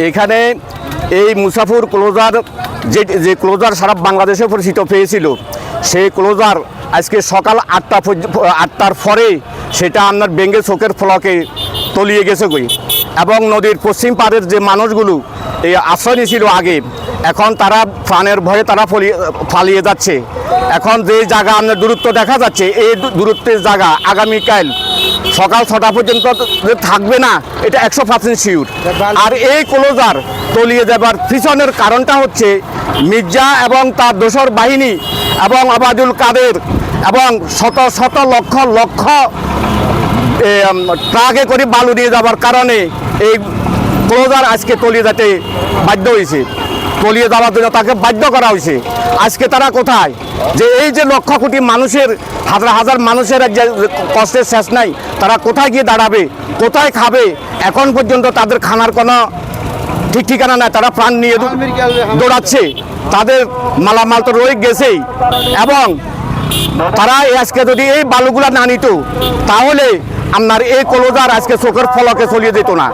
এখানে এই মুসাফুর ক্লোজার যে ক্লোজার সারা বাংলাদেশে পরিচিত পেয়েছিল, সেই ক্লোজার আজকে সকাল 8টার পরে সেটা আপনার বেঙ্গে চোখের ফলকে তলিয়ে গেছে গই। এবং নদীর পশ্চিম পাড়ের যে মানুষগুলো এই আশ্রয় নিয়েছিল আগে, এখন তারা প্রাণের ভয়ে তারা পালিয়ে যাচ্ছে। এখন যে জায়গা আপনার দূরত্ব দেখা যাচ্ছে, এই দূরত্বের জায়গা আগামীকাল সকাল 6টা পর্যন্ত থাকবে না, এটা 100% শিওর। আর এই ক্লোজার তলিয়ে যাবার পিছনের কারণটা হচ্ছে মির্জা এবং তার দোসর বাহিনী এবং আবাদুল কাদের এবং শত শত লক্ষ লক্ষ ট্রাকে করে বালু নিয়ে যাবার কারণে এই ক্লোজার আজকে তলিয়ে যেতে বাধ্য হয়েছে, তলিয়ে যাওয়ার জন্য তাকে বাধ্য করা হয়েছে। আজকে তারা কোথায়? যে এই যে লক্ষ কোটি মানুষের, হাজার হাজার মানুষের যে কষ্টের শেষ নাই, তারা কোথায় গিয়ে দাঁড়াবে, কোথায় খাবে? এখন পর্যন্ত তাদের খানার কোনো ঠিক ঠিকানা নাই। তারা প্রাণ নিয়ে দৌড়াচ্ছে, তাদের মালামাল তো রয়ে গেছেই। এবং তারা আজকে যদি এই বালুগুলা না নিত, তাহলে আপনার এই ক্লোজার আজকে চোখের ফলকে চলিয়ে যেত না।